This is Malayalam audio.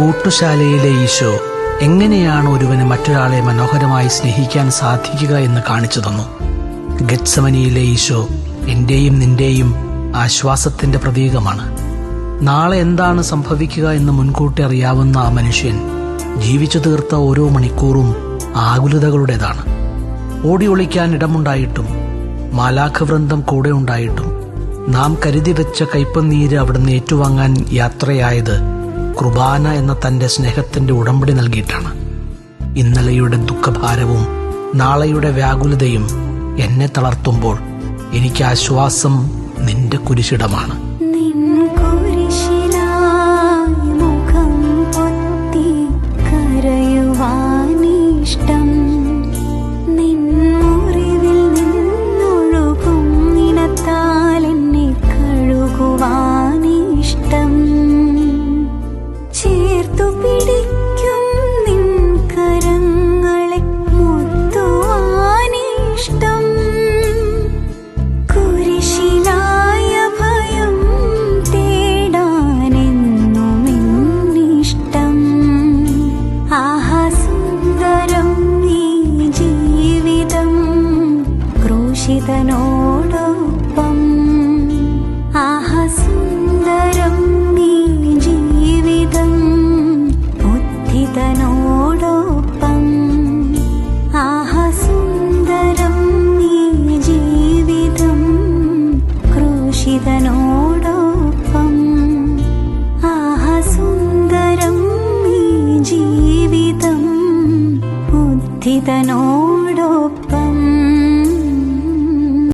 ഊട്ടുശാലയിലെ ഈശോ എങ്ങനെയാണ് ഒരുവന് മറ്റൊരാളെ മനോഹരമായി സ്നേഹിക്കാൻ സാധിക്കുക എന്ന് കാണിച്ചു തന്നു. ഗെത്സമനിയിലെ ഈശോ എന്റെയും നിന്റെയും ആശ്വാസത്തിന്റെ പ്രതീകമാണ്. നാളെ എന്താണ് സംഭവിക്കുക എന്ന് മുൻകൂട്ടി അറിയാവുന്ന ആ മനുഷ്യൻ ജീവിച്ചു തീർത്ത ഓരോ മണിക്കൂറും ആകുലതകളുടേതാണ്. ഓടി ഒളിക്കാൻ ഇടമുണ്ടായിട്ടും മാലാഖവൃന്ദം കൂടെ ഉണ്ടായിട്ടും നാം കരുതി വെച്ച കയ്പനീര് അവിടുന്ന് ഏറ്റുവാങ്ങാൻ യാത്രയായത് കുർബാന എന്ന തന്റെ സ്നേഹത്തിന്റെ ഉടമ്പടി നൽകിയിട്ടാണ്. ഇന്നലെയുടെ ദുഃഖഭാരവും നാളെയുടെ വ്യാകുലതയും എന്നെ തളർത്തുമ്പോൾ എനിക്ക് ആശ്വാസം നിന്റെ കുരിശിടമാണ്.